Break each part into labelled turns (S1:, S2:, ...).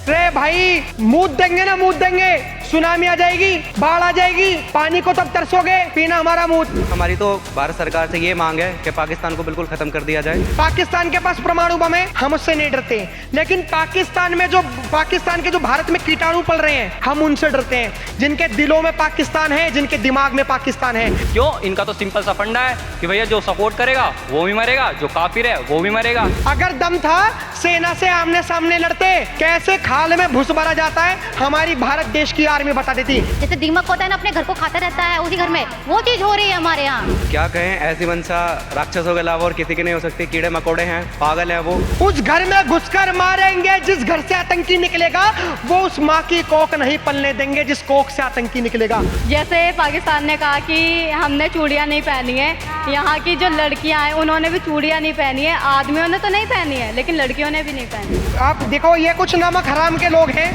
S1: रे भाई, मूत देंगे ना, मूत देंगे। सुनामी आ जाएगी, बाढ़ आ जाएगी, पानी को तब तरसोगे, पीना हमारा मूत।
S2: हमारी तो भारत सरकार से ये मांग है कि पाकिस्तान को बिल्कुल खत्म कर दिया जाए।
S1: पाकिस्तान के पास परमाणु बम है, हम उससे नहीं डरते, लेकिन पाकिस्तान के जो भारत में कीटाणु पल रहे हैं, हम उनसे डरते हैं, जिनके दिलों में पाकिस्तान है, जिनके दिमाग में पाकिस्तान है।
S3: क्यों? इनका तो सिंपल सा फंडा है कि भैया जो सपोर्ट करेगा वो भी मरेगा, जो काफिर है वो भी मरेगा।
S1: अगर दम था सेना से आमने सामने लड़ते, कैसे खाल में घुस भरा जाता है, हमारी भारत देश की आर्मी बता देती।
S4: जैसे दीमक होता है ना, अपने घर को खाता रहता है उसी घर में, वो चीज हो रही है हमारे यहाँ।
S2: क्या कहें, ऐसी मंशा राक्षसों के अलावा और किसी की नहीं हो सकती। कीड़े मकोड़े हैं, पागल हैं वो।
S1: उस घर में घुसकर मारेंगे जिस घर से आतंकी निकलेगा, वो उस माँ की कोख नहीं पलने देंगे जिस कोख से आतंकी निकलेगा।
S5: जैसे पाकिस्तान ने कहा कि हमने चूड़ियाँ नहीं पहनी है, यहाँ की जो लड़कियाँ हैं उन्होंने भी चूड़ियाँ नहीं पहनी है, आदमियों ने तो नहीं पहनी है लेकिन लड़कियों ने भी नहीं पहनी।
S1: आप देखो, ये कुछ नमक हराम के लोग हैं,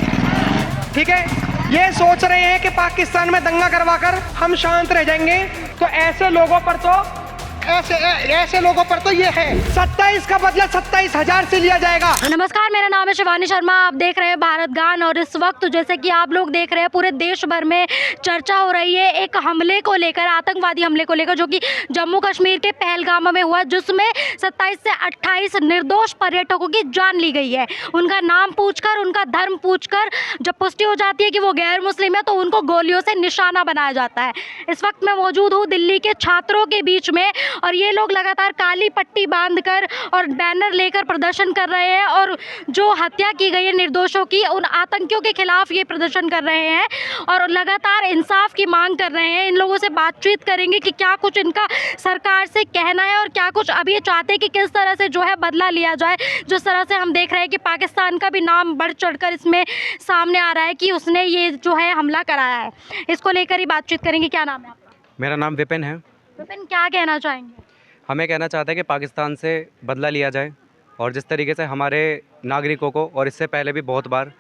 S1: ठीक है, ये सोच रहे हैं कि पाकिस्तान में दंगा करवाकर हम शांत रह जाएंगे। तो ऐसे लोगों पर तो ये है 27 का बदला 27,000 से लिया जाएगा।
S4: नमस्कार, मेरा नाम है शिवानी शर्मा, आप देख रहे हैं भारत गान। और इस वक्त जैसे कि आप लोग देख रहे हैं, पूरे देश भर में चर्चा हो रही है एक हमले को लेकर, आतंकवादी हमले को लेकर, जो कि जम्मू कश्मीर के पहलगाम में हुआ, जिसमें 27 से 28 निर्दोष पर्यटकों की जान ली गई है। उनका नाम पूछकर, उनका धर्म पूछकर जब पुष्टि हो जाती है कि वो गैर मुस्लिम है, तो उनको गोलियों से निशाना बनाया जाता है। इस वक्त मैं मौजूद हूँ दिल्ली के छात्रों के बीच में, और ये लोग लगातार काली पट्टी बांधकर और बैनर लेकर प्रदर्शन कर रहे हैं, और जो हत्या की गई है निर्दोषों की, उन आतंकियों के खिलाफ ये प्रदर्शन कर रहे हैं और लगातार इंसाफ की मांग कर रहे हैं। इन लोगों से बातचीत करेंगे कि क्या कुछ इनका सरकार से कहना है और क्या कुछ अभी ये चाहते हैं कि किस तरह से जो है बदला लिया जाए। जिस तरह से हम देख रहे हैं कि पाकिस्तान का भी नाम बढ़ चढ़कर इसमें सामने आ रहा है कि उसने ये जो है हमला कराया है। इसको लेकर ही बातचीत करेंगे। क्या नाम है आपका?
S2: मेरा नाम विपिन है।
S4: विपिन, क्या कहना चाहेंगे?
S2: हमें कहना चाहते हैं कि पाकिस्तान से बदला लिया जाए, और जिस तरीके से हमारे नागरिकों को और इससे पहले भी बहुत बार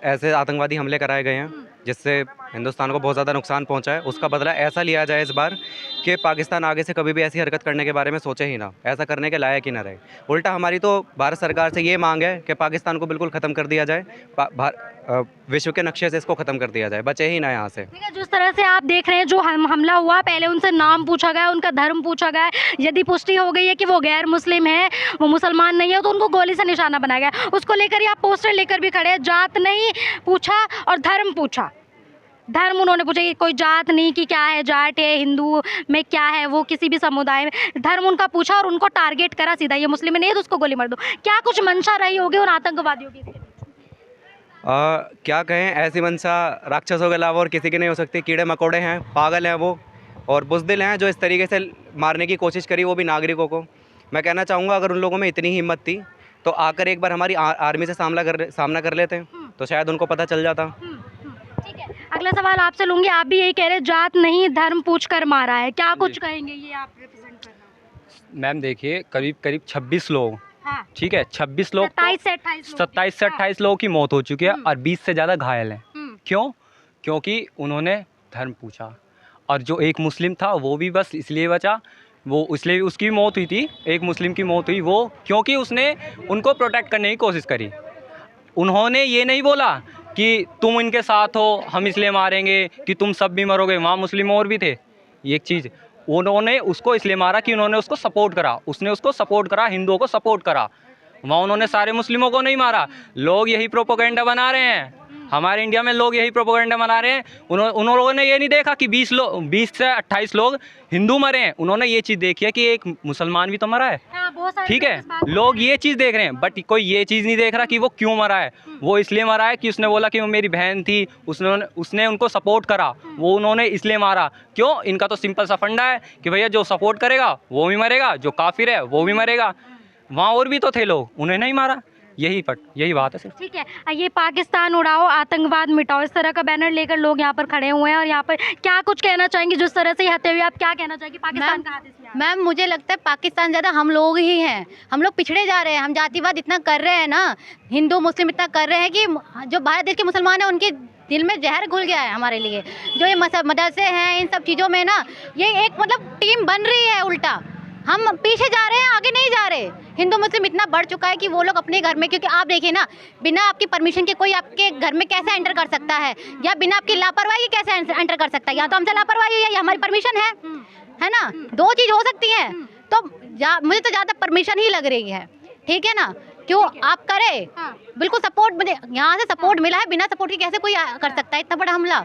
S2: ऐसे आतंकवादी हमले कराए गए हैं जिससे हिंदुस्तान को बहुत ज़्यादा नुकसान पहुंचा है, उसका बदला ऐसा लिया जाए इस बार कि पाकिस्तान आगे से कभी भी ऐसी हरकत करने के बारे में सोचे ही ना, ऐसा करने के लायक ही ना रहे। उल्टा हमारी तो भारत सरकार से ये मांग है कि पाकिस्तान को बिल्कुल ख़त्म कर दिया जाए, विश्व के नक्शे से इसको ख़त्म कर दिया जाए, बचे ही ना यहाँ से।
S4: ठीक है, जिस तरह से आप देख रहे हैं जो हमला हुआ, पहले उनसे नाम पूछा गया, उनका धर्म पूछा गया, यदि पुष्टि हो गई है कि वो गैर मुस्लिम है, वो मुसलमान नहीं है, तो उनको गोली से निशाना बनाया गया। उसको लेकर ही आप पोस्टर लेकर भी खड़े हैं। जात नहीं पूछा और धर्म पूछा। धर्म उन्होंने पूछा कि कोई जात नहीं कि क्या है, जाट है, हिंदू में क्या है, वो किसी भी समुदाय में, धर्म उनका पूछा और उनको टारगेट करा सीधा, ये मुस्लिम नहीं है तो उसको गोली मार दो। क्या कुछ मंशा रही होगी उन आतंकवादियों की?
S2: क्या कहें, ऐसी मंशा राक्षसों के अलावा और किसी की नहीं हो सकती। कीड़े मकोड़े हैं, पागल हैं वो, और बुज़दिल हैं जो इस तरीके से मारने की कोशिश करी, वो भी नागरिकों को। मैं कहना चाहूँगा अगर उन लोगों में इतनी हिम्मत थी तो आकर एक बार हमारी आर्मी से सामना कर लेते तो शायद उनको पता चल जाता।
S4: ठीक है, अगला सवाल आपसे लूँगी। आप भी यही कह रहे, जात नहीं धर्म पूछ कर मारा है, क्या कुछ कहेंगे? ये आप रिप्रेजेंट कर रहे हो।
S3: मैम देखिए, करीब 26 लोग,
S4: हाँ।
S3: ठीक है, 26 लोग,
S4: 27 से
S3: 28 लोगों की मौत हो चुकी है और 20 से ज़्यादा घायल हैं। क्यों? क्योंकि उन्होंने धर्म पूछा, और जो एक मुस्लिम था वो भी बस इसलिए बचा, वो इसलिए उसकी भी मौत हुई थी, एक मुस्लिम की मौत हुई वो क्योंकि उसने उनको प्रोटेक्ट करने की कोशिश करी। उन्होंने ये नहीं बोला कि तुम इनके साथ हो, हम इसलिए मारेंगे कि तुम सब भी मरोगे। वहाँ मुस्लिम और भी थे। ये एक चीज़, उन्होंने उसको इसलिए मारा कि उन्होंने उसको सपोर्ट करा, उसने उसको सपोर्ट करा, हिंदुओं को सपोर्ट करा। वहाँ उन्होंने सारे मुस्लिमों को नहीं मारा। लोग यही प्रोपोगेंडा बना रहे हैं, हमारे इंडिया में लोग यही प्रोपोगेंडा बना रहे हैं। उन लोगों ने ये नहीं देखा कि 20 से 28 लोग हिंदू मरे हैं, उन्होंने ये चीज़ देखी है कि एक मुसलमान भी तो मरा है। ठीक है, लोग ये चीज़ देख रहे हैं, बट कोई ये चीज़ नहीं देख रहा कि वो क्यों मरा है। वो इसलिए मरा है कि उसने बोला कि वो मेरी बहन थी, उसने उनको सपोर्ट करा, वो उन्होंने इसलिए मारा। क्यों? इनका तो सिंपल सा फंडा है कि भैया जो सपोर्ट करेगा वो भी मरेगा, जो काफिर है वो भी मरेगा। वहाँ और भी तो थे लोग, उन्हें नहीं मारा। यही बात है सिर्फ।
S4: ठीक है, ये पाकिस्तान उड़ाओ, आतंकवाद मिटाओ, इस तरह का बैनर लेकर लोग यहाँ पर खड़े हुए हैं, और यहाँ पर क्या कुछ कहना चाहेंगे जिस तरह से ये हत्या हुई? आप क्या कहना चाहेंगे पाकिस्तान का हाथ इसमें?
S5: मैम, मुझे लगता है पाकिस्तान ज़्यादा हम लोग ही हैं, हम लोग पिछड़े जा रहे हैं। हम जातिवाद इतना कर रहे हैं ना, हिंदू मुस्लिम इतना कर रहे हैं कि जो भारत देश के मुसलमान हैं उनके दिल में जहर घुल गया है हमारे लिए। जो ये मदरसे हैं, इन सब चीज़ों में ना ये एक मतलब टीम बन रही है उल्टा, हम पीछे जा रहे हैं, आगे नहीं जा रहे। हिंदू मुस्लिम इतना बढ़ चुका है कि वो लोग अपने घर में, क्योंकि आप देखिए ना, बिना आपकी परमिशन के कोई आपके घर में कैसे एंटर कर सकता है, या बिना आपकी लापरवाही के कैसे एंटर कर सकता है। या तो हमसे लापरवाही हुई है या हमारी परमिशन है ना, दो चीज़ हो सकती है। तो मुझे तो ज़्यादा परमिशन ही लग रही है, ठीक है ना। क्यों आप करें, बिल्कुल सपोर्ट, मुझे यहाँ से सपोर्ट मिला है, बिना सपोर्ट के कैसे कोई कर सकता है इतना बड़ा हमला।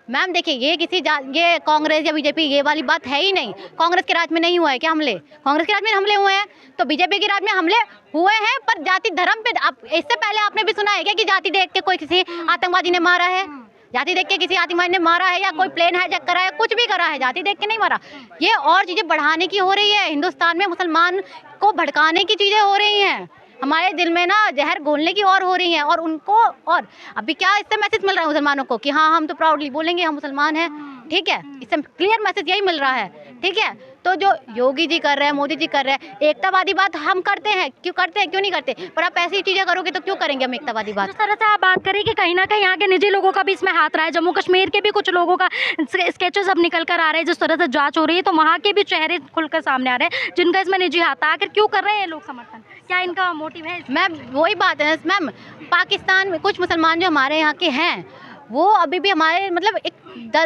S5: मैम देखिए, ये कांग्रेस या बीजेपी ये वाली बात है ही नहीं। कांग्रेस के राज में नहीं हुआ है क्या हमले? कांग्रेस के राज में हमले हुए हैं, तो बीजेपी के राज में हमले हुए हैं, पर जाति धर्म पे। आप इससे पहले आपने भी सुना है क्या कि जाति देख के कोई किसी आतंकवादी ने मारा है? जाति देख के किसी आतंकवादी ने मारा है, या कोई प्लेन हाईजैक करा है, कुछ भी करा है, जाति देख के नहीं मारा। ये और चीज़ें बढ़ाने की हो रही है, हिंदुस्तान में मुसलमान को भड़काने की चीज़ें हो रही हैं, हमारे दिल में ना जहर घोलने की और हो रही हैं। और उनको, और अभी क्या इससे मैसेज मिल रहा है मुसलमानों को कि हाँ, हम तो प्राउडली बोलेंगे हम मुसलमान हैं, ठीक है। इससे क्लियर मैसेज यही मिल रहा है, ठीक है। तो जो योगी जी कर रहे हैं, मोदी जी कर रहे हैं, एकतावादी बात हम करते हैं, क्यों नहीं करते, पर आप ऐसी चीज़ें करोगे तो क्यों करेंगे हम एकतावादी बात।
S4: जिस तरह से आप बात करें कि कहीं ना कहीं यहाँ के निजी लोगों का भी इसमें हाथ रहा है, जम्मू कश्मीर के भी कुछ लोगों का स्केचेस अब निकल कर आ रहे हैं, जिस तरह से जांच हो रही है, तो वहाँ के भी चेहरे खुलकर सामने आ रहे हैं जिनका इसमें निजी हाथ है। आखिर क्यों कर रहे हैं ये लोग समर्थन, क्या इनका मोटिव है?
S5: मैम वही बात है मैम, पाकिस्तान में कुछ मुसलमान जो हमारे यहाँ के हैं, वो अभी भी हमारे मतलब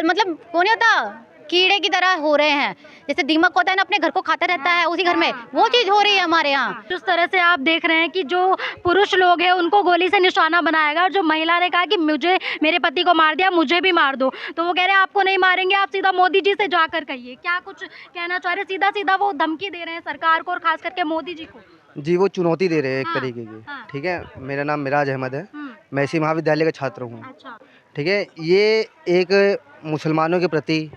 S5: मतलब वो नहीं होता, कीड़े की तरह हो रहे हैं। जैसे दीमक होता है ना, अपने घर को खाता रहता है उसी घर में, वो चीज़ हो रही है हमारे यहाँ।
S4: जिस तरह से आप देख रहे हैं कि जो पुरुष लोग हैं उनको गोली से निशाना बनाएगा, और जो महिला ने कहा कि मुझे, मेरे पति को मार दिया, मुझे भी मार दो, तो वो कह रहे हैं आपको नहीं मारेंगे, आप सीधा मोदी जी से जाकर कहिए। क्या कुछ कहना चाह रहे? सीधा सीधा वो धमकी दे रहे हैं सरकार को और खास करके मोदी जी को।
S6: जी, वो चुनौती दे रहे हैं एक तरीके की, ठीक है। मेरा नाम मिराज अहमद है, मैं इसी महाविद्यालय का छात्र हूँ,
S4: अच्छा,
S6: ठीक है। ये एक मुसलमानों के प्रति,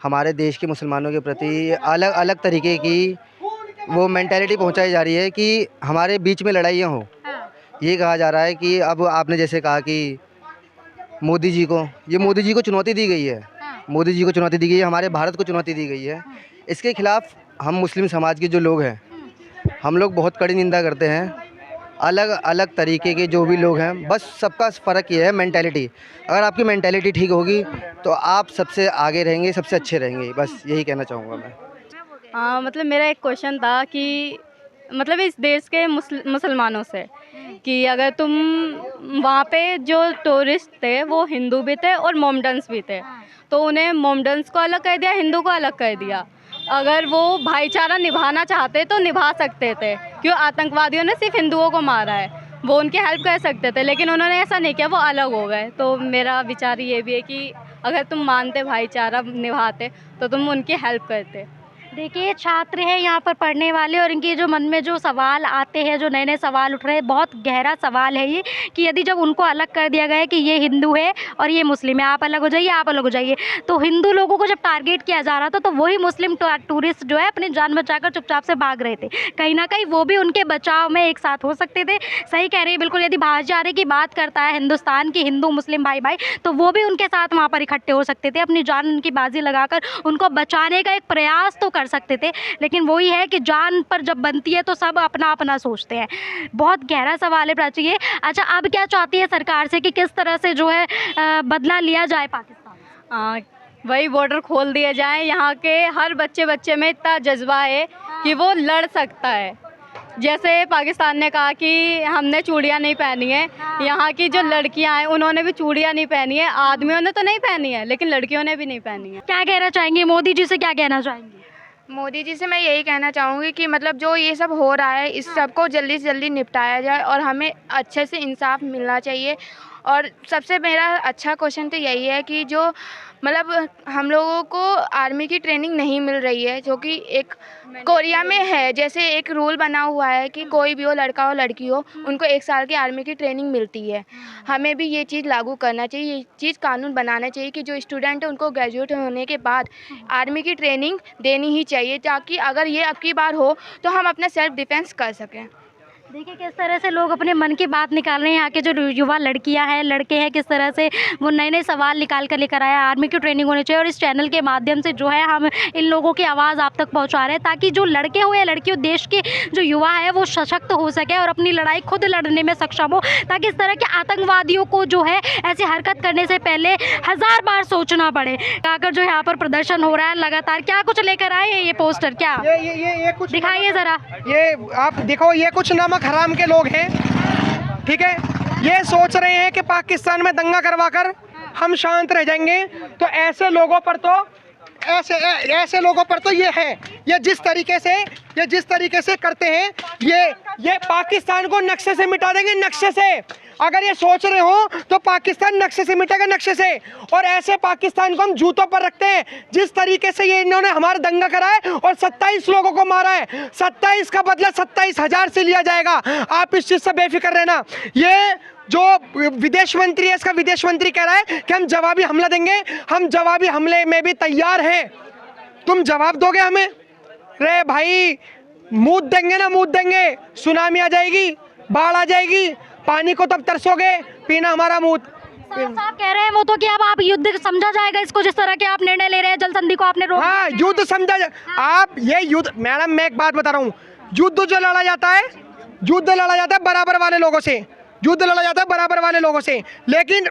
S6: हमारे देश के मुसलमानों के प्रति अलग अलग तरीके की वो मेंटालिटी पहुंचाई जा रही है कि हमारे बीच में लड़ाइयाँ हो। ये कहा जा रहा है कि अब आपने जैसे कहा कि मोदी जी को चुनौती दी गई है, मोदी जी को चुनौती दी गई है, हमारे भारत को चुनौती दी गई है। इसके खिलाफ हम मुस्लिम समाज के जो लोग हैं, हम लोग बहुत कड़ी निंदा करते हैं। अलग अलग तरीके के जो भी लोग हैं, बस सबका फ़र्क ये है मेंटालिटी। अगर आपकी मेंटालिटी ठीक होगी तो आप सबसे आगे रहेंगे, सबसे अच्छे रहेंगे, बस यही कहना चाहूँगा मैं।
S7: मतलब मेरा एक क्वेश्चन था कि मतलब इस देश के मुसलमानों से कि अगर तुम वहाँ पे जो टूरिस्ट थे वो हिंदू भी थे और मोमडन्स भी थे, तो उन्हें मोमडन्स को अलग कर दिया, हिंदू को अलग कर दिया। अगर वो भाईचारा निभाना चाहते तो निभा सकते थे, क्यों आतंकवादियों ने सिर्फ हिंदुओं को मारा है, वो उनकी हेल्प कर सकते थे, लेकिन उन्होंने ऐसा नहीं किया, वो अलग हो गए। तो मेरा विचार ये भी है कि अगर तुम मानते भाईचारा निभाते तो तुम उनकी हेल्प करते।
S4: देखिए, छात्र हैं यहाँ पर पढ़ने वाले, और इनके जो मन में जो सवाल आते हैं, जो नए नए सवाल उठ रहे हैं, बहुत गहरा सवाल है ये कि यदि जब उनको अलग कर दिया गया है कि ये हिंदू है और ये मुस्लिम है, आप अलग हो जाइए, आप अलग हो जाइए, तो हिंदू लोगों को जब टारगेट किया जा रहा था तो वही मुस्लिम टूरिस्ट जो है अपनी जान बचाकर चुपचाप से भाग रहे थे। कहीं ना कहीं वो भी उनके बचाव में एक साथ हो सकते थे। सही कह रही है बिल्कुल, यदि भाईचारे की बात करता है हिंदुस्तान की, हिंदू मुस्लिम भाई भाई, तो वो भी उनके साथ वहाँ पर इकट्ठे हो सकते थे, अपनी जान उनकी बाजी लगाकर उनको बचाने का एक प्रयास तो कर सकते थे। लेकिन वही है कि जान पर जब बनती है तो सब अपना अपना सोचते हैं। बहुत गहरा सवाल है प्राची ये। अच्छा, अब क्या चाहती है सरकार से कि किस तरह से जो है बदला लिया जाए पाकिस्तान?
S7: वही बॉर्डर खोल दिए जाए, यहाँ के हर बच्चे में इतना जज्बा है कि वो लड़ सकता है। जैसे पाकिस्तान ने कहा कि हमने चूड़ियाँ नहीं पहनी है, यहाँ की जो लड़कियाँ हैं उन्होंने भी चूड़ियाँ नहीं पहनी है, आदमियों ने तो नहीं पहनी है लेकिन लड़कियों ने भी नहीं पहनी है।
S4: क्या कहना चाहेंगे मोदी जी से, क्या कहना चाहेंगे?
S8: मोदी जी से मैं यही कहना चाहूँगी कि मतलब जो ये सब हो रहा है इस सब को जल्दी से जल्दी निपटाया जाए और हमें अच्छे से इंसाफ मिलना चाहिए। और सबसे मेरा अच्छा क्वेश्चन तो यही है कि जो मतलब हम लोगों को आर्मी की ट्रेनिंग नहीं मिल रही है, जो कि एक कोरिया में है, जैसे एक रूल बना हुआ है कि कोई भी हो, लड़का हो लड़की हो, उनको 1 साल की आर्मी की ट्रेनिंग मिलती है। हमें भी ये चीज़ लागू करना चाहिए, ये चीज़ कानून बनाना चाहिए कि जो स्टूडेंट है उनको ग्रेजुएट होने के बाद आर्मी की ट्रेनिंग देनी ही चाहिए, ताकि अगर ये अब की बार हो तो हम अपना सेल्फ डिफेंस कर सकें।
S4: देखिए किस तरह से लोग अपने मन की बात निकाल रहे हैं। यहाँ के जो युवा लड़कियां हैं, लड़के हैं, किस तरह से वो नए नए सवाल निकाल कर लेकर आया। आर्मी की ट्रेनिंग होनी चाहिए और इस चैनल के माध्यम से जो है हम इन लोगों की आवाज़ आप तक पहुँचा रहे हैं, ताकि जो लड़के हो या लड़कियों, देश के जो युवा है वो सशक्त हो सके और अपनी लड़ाई खुद लड़ने में सक्षम हो, ताकि इस तरह के आतंकवादियों को जो है ऐसी हरकत करने से पहले 1000 बार सोचना पड़े। आकर जो यहाँ पर प्रदर्शन हो रहा है लगातार, क्या कुछ लेकर आए हैं ये पोस्टर, क्या
S1: ये कुछ
S4: दिखाइए ज़रा।
S1: ये आप देखो, ये कुछ नमक हराम के लोग हैं, ठीक है। ये सोच रहे हैं कि पाकिस्तान में दंगा करवाकर हम शांत रह जाएंगे। तो ऐसे लोगों पर तो ऐसे लोगों पर तो ये है, ये जिस तरीके से करते हैं, ये पाकिस्तान को नक्शे से मिटा देंगे, नक्शे से। अगर ये सोच रहे हो तो पाकिस्तान नक्शे से मिटेगा, नक्शे से। और ऐसे पाकिस्तान को हम जूतों पर रखते हैं। जिस तरीके से ये इन्होंने हमारा दंगा करा है और 27 लोगों को मारा है, 27 का बदला 27,000 से लिया जाएगा। आप इस चीज़ से बेफिक्र रहना। ये जो विदेश मंत्री है, इसका विदेश मंत्री कह रहा है कि हम जवाबी हमला देंगे। हम जवाबी हमले में भी तैयार हैं। तुम जवाब दोगे हमें? रे भाई, मूत देंगे ना, मूत देंगे। सुनामी आ जाएगी, बाढ़ आ जाएगी, पानी को तब तरसोगे, पीना हमारा मूत।
S4: साहब कह रहे हैं वो तो कि अब आप युद्ध समझा जाएगा इसको, जिस तरह के आप निर्णय ले रहे हैं, जल संधि को आपने रोका।
S1: हाँ, युद्ध समझा आप ये युद्ध, मैडम मैं एक बात बता रहा हूँ, युद्ध जो लड़ा जाता है, युद्ध लड़ा जाता है बराबर वाले लोगों से, युद्ध लड़ा जाता है बराबर वाले लोगों से, लेकिन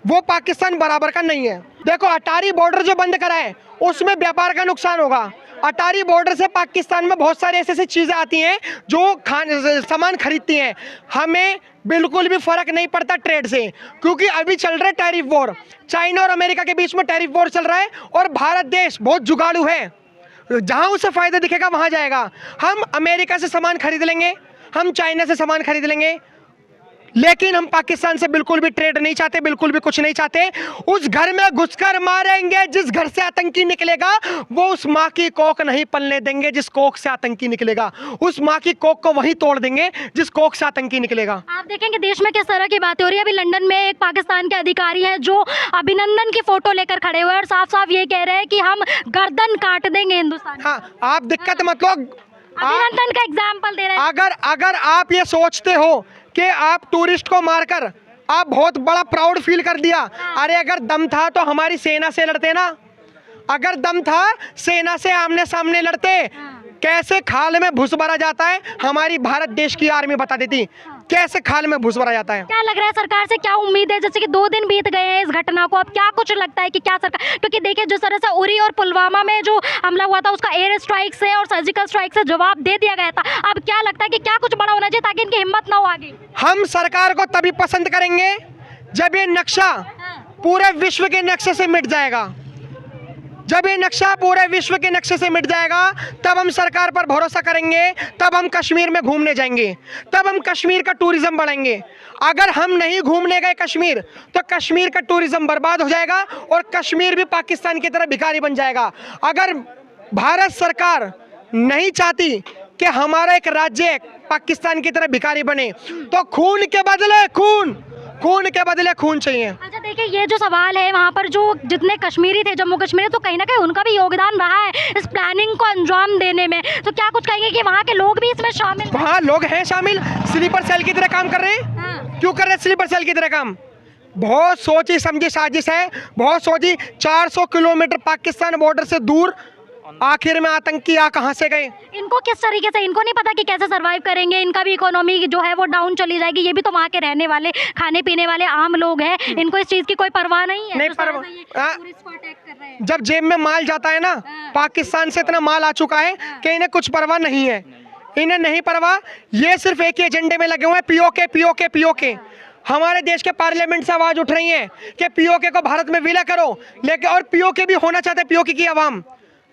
S1: वो पाकिस्तान बराबर का नहीं है। देखो, अटारी बॉर्डर जो बंद करा है उसमें व्यापार का नुकसान होगा। अटारी बॉर्डर से पाकिस्तान में बहुत सारी ऐसी चीज़ें आती हैं जो सामान खरीदती हैं। हमें बिल्कुल भी फर्क नहीं पड़ता ट्रेड से, क्योंकि अभी चल रहा है टैरिफ वॉर। चाइना और अमेरिका के बीच में टैरिफ वॉर चल रहा है और भारत देश बहुत जुगाड़ू है, जहां उसे फायदा दिखेगा वहां जाएगा। हम अमेरिका से सामान खरीद लेंगे, हम चाइना से सामान खरीद लेंगे, लेकिन हम पाकिस्तान से बिल्कुल भी ट्रेड नहीं चाहते, बिल्कुल भी कुछ नहीं चाहते। उस घर में घुसकर मारेंगे जिस घर से आतंकी निकलेगा, वो उस माँ की कोख नहीं पलने देंगे जिस कोख से आतंकी निकलेगा। उस माँ की कोख को वहीं तोड़ देंगे जिस कोख से आतंकी निकलेगा।
S4: आप देखेंगे देश में किस तरह की बातें हो रही है। अभी लंदन में एक पाकिस्तान के अधिकारी हैं जो अभिनंदन की फोटो लेकर खड़े हुए हैं और साफ साफ ये कह रहे हैं कि हम गर्दन काट देंगे हिंदुस्तान।
S1: हाँ, आप दिक्कत मत लो,
S4: अभिनंदन का एग्जाम्पल दे रहे हैं।
S1: अगर आप ये सोचते हो कि आप टूरिस्ट को मारकर आप बहुत बड़ा प्राउड फील कर दिया, अरे अगर दम था तो हमारी सेना से लड़ते ना। अगर दम था सेना से आमने सामने लड़ते। कैसे खाल में घुस भरा जाता है, हमारी भारत देश की आर्मी बता देती कैसे खाल में घुस भरा जाता है।
S4: क्या लग रहा है सरकार से क्या उम्मीद है? जैसे कि 2 दिन बीत गए हैं इस घटना को, अब क्या कुछ लगता है कि क्या सरकार, क्योंकि देखिए जिस तरह से उरी और पुलवामा में जो हमला हुआ था उसका एयर स्ट्राइक से और सर्जिकल स्ट्राइक से जवाब दे दिया गया था। अब क्या लगता है कि क्या कुछ बड़ा होना चाहिए ताकि इनकी हिम्मत ना हो आगे?
S1: हम सरकार को तभी पसंद करेंगे जब ये नक्शा पूरे विश्व के नक्शे से मिट जाएगा। जब ये नक्शा पूरे विश्व के नक्शे से मिट जाएगा तब हम सरकार पर भरोसा करेंगे, तब हम कश्मीर में घूमने जाएंगे, तब हम कश्मीर का टूरिज्म बढ़ाएंगे। अगर हम नहीं घूमने गए कश्मीर तो कश्मीर का टूरिज्म बर्बाद हो जाएगा और कश्मीर भी पाकिस्तान की तरह भिखारी बन जाएगा। अगर भारत सरकार नहीं चाहती कि हमारा एक राज्य पाकिस्तान की तरह भिखारी बने तो खून के बदले खून चाहिए।
S4: अच्छा देखिए, ये जो सवाल है वहाँ पर जो जितने कश्मीरी थे, जम्मू कश्मीर, तो कहीं ना कहीं उनका भी योगदान रहा है इस प्लानिंग को अंजाम देने में। तो क्या कुछ कहेंगे कि वहाँ के लोग भी इसमें शामिल?
S1: वहाँ लोग हैं शामिल, स्लीपर सेल की तरह काम कर रहे हैं। क्यों कर रहे हैं स्लीपर सेल की तरह काम? बहुत सोची समझी साजिश है, बहुत सोची। 400 किलोमीटर पाकिस्तान बॉर्डर से दूर आखिर में आतंकी आ कहां से गए?
S4: इनको किस तरीके से, इनको नहीं पता कि कैसे सरवाइव करेंगे, इनका भी इकोनॉमी जो है वो डाउन चली जाएगी। ये भी तो वहाँ के रहने वाले, खाने पीने वाले आम लोग हैं, इनको इस चीज़ की कोई परवाह नहीं है।
S1: नहीं परवाह। जब जेब में माल जाता है ना, पाकिस्तान से इतना माल आ चुका है कि इन्हें कुछ परवाह नहीं है, इन्हें नहीं परवाह। ये सिर्फ एक ही एजेंडे में लगे हुए हैं, पीओके। हमारे देश के पार्लियामेंट से आवाज उठ रही है कि पीओके को भारत में विलय करो, लेकिन और पीओके भी होना चाहते हैं, पीओके की आवाम।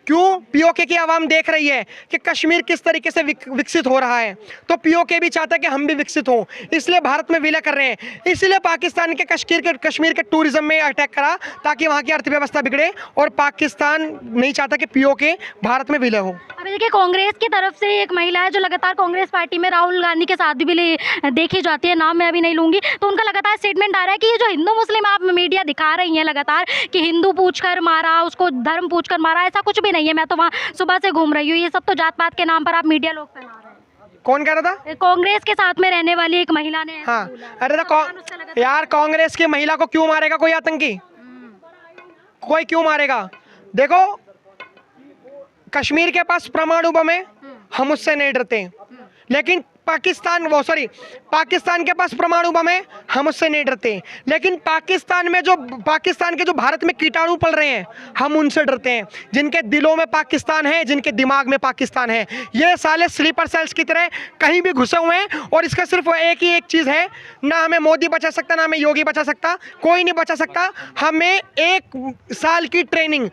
S1: क्यों? पीओके की आवाम देख रही है कि कश्मीर किस तरीके से विकसित हो रहा है, तो पीओके भी चाहता है कि हम भी विकसित हों, इसलिए भारत में विलय कर रहे हैं। इसलिए पाकिस्तान के कश्मीर के टूरिज्म में अटैक करा ताकि वहाँ की अर्थव्यवस्था बिगड़े, और पाकिस्तान नहीं चाहता कि पीओके भारत में विलय हो।
S4: अभी देखिए, कांग्रेस की तरफ से एक महिला है जो लगातार कांग्रेस पार्टी में राहुल गांधी के साथ भी देखी जाती है, नाम मैं अभी नहीं लूंगी, तो उनका लगातार स्टेटमेंट आ रहा है कि ये जो हिंदू मुस्लिम आप मीडिया दिखा रही हैं लगातार कि हिंदू पूछकर मारा, उसको धर्म पूछकर मारा, ऐसा कुछ भी नहीं है। मैं तो वहाँ सुबह से घूम रही हूँ, ये सब तो जात पात के नाम पर आप मीडिया लोग फैला रहे हैं।
S1: कौन कह रहा था?
S4: कांग्रेस के साथ में रहने वाली एक महिला ने ऐसा
S1: हाँ,
S4: बोला।
S1: अरे तो यार कांग्रेस की महिला को क्यों मारेगा कोई आतंकी? कोई क्यों मारेगा? देखो, कश्मीर के पास परमाणु बम है, हम उससे नहीं डरते, लेकिन पाकिस्तान के पास परमाणु बम है, हम उससे नहीं डरते, लेकिन पाकिस्तान के जो भारत में कीटाणु पल रहे हैं, हम उनसे डरते हैं, जिनके दिलों में पाकिस्तान है, जिनके दिमाग में पाकिस्तान है। ये साले स्लीपर सेल्स की तरह कहीं भी घुसे हुए हैं, और इसका सिर्फ एक चीज़ है, ना हमें मोदी बचा सकता, ना हमें योगी बचा सकता, कोई नहीं बचा सकता। हमें 1 साल की ट्रेनिंग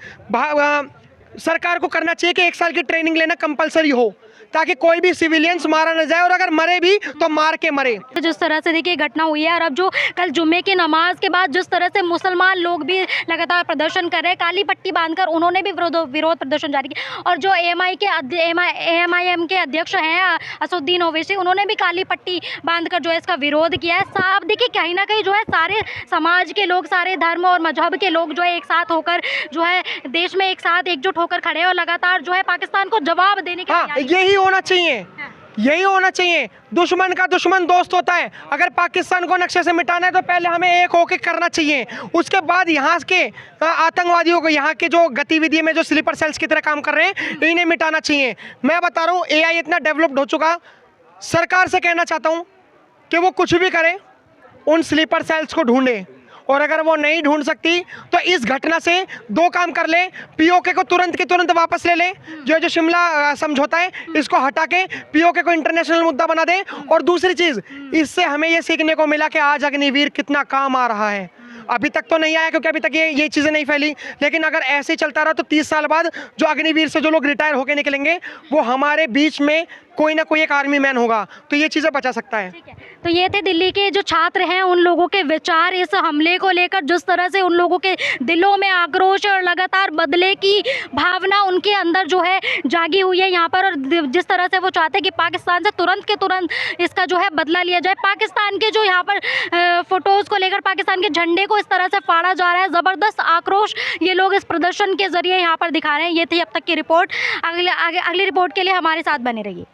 S1: सरकार को करना चाहिए कि 1 साल की ट्रेनिंग लेना कंपलसरी हो, ताकि कोई भी सिविलियंस मारा न जाए, और अगर मरे भी तो मार के मरे।
S4: जिस तरह से देखिए घटना हुई है, और अब जो कल जुम्मे की नमाज के बाद जिस तरह से मुसलमान लोग भी लगातार प्रदर्शन कर रहे हैं, काली पट्टी बांधकर उन्होंने भी विरोध प्रदर्शन जारी किया, और जो AMIM के अध्यक्ष हैं असदुद्दीन ओवैसी, उन्होंने भी काली पट्टी बांधकर जो है इसका विरोध किया है। साफ देखिए कहीं ना कहीं जो है सारे समाज के लोग, सारे धर्म और मजहब के लोग जो है एक साथ होकर जो है देश में एक साथ एकजुट होकर खड़े हैं, और लगातार जो है पाकिस्तान को जवाब देने की
S1: यही होना चाहिए, यही होना चाहिए। दुश्मन का दुश्मन दोस्त होता है। अगर पाकिस्तान को नक्शे से मिटाना है तो पहले हमें एक होकर करना चाहिए, उसके बाद यहाँ के आतंकवादियों को, यहाँ के जो गतिविधि में जो स्लीपर सेल्स की तरह काम कर रहे हैं, इन्हें मिटाना चाहिए। मैं बता रहा हूँ, AI इतना डेवलप्ड हो चुका, सरकार से कहना चाहता हूँ कि वो कुछ भी करे, उन स्लीपर सेल्स को ढूंढे, और अगर वो नहीं ढूंढ सकती तो इस घटना से 2 काम कर ले। POK को तुरंत के तुरंत वापस ले ले, जो शिमला समझौता है इसको हटा के POK को इंटरनेशनल मुद्दा बना दे। और दूसरी चीज़, इससे हमें ये सीखने को मिला कि आज अग्निवीर कितना काम आ रहा है। अभी तक तो नहीं आया क्योंकि अभी तक ये चीज़ें नहीं फैली, लेकिन अगर ऐसे ही चलता रहा तो 30 साल बाद जो अग्निवीर से जो लोग रिटायर होकर निकलेंगे, वो हमारे बीच में कोई ना कोई एक आर्मी मैन होगा, तो ये चीज़ें बचा सकता है।
S4: ठीक है, तो ये थे दिल्ली के जो छात्र हैं, उन लोगों के विचार इस हमले को लेकर, जिस तरह से उन लोगों के दिलों में आक्रोश और लगातार बदले की भावना उनके अंदर जो है जागी हुई है यहाँ पर, और जिस तरह से वो चाहते हैं कि पाकिस्तान से तुरंत के तुरंत इसका जो है बदला लिया जाए। पाकिस्तान के जो यहाँ पर फोटोज़ को लेकर, पाकिस्तान के झंडे को इस तरह से फाड़ा जा रहा है, ज़बरदस्त आक्रोश ये लोग इस प्रदर्शन के जरिए यहाँ पर दिखा रहे हैं। ये थी अब तक की रिपोर्ट। अगली रिपोर्ट के लिए हमारे साथ बने रहिए।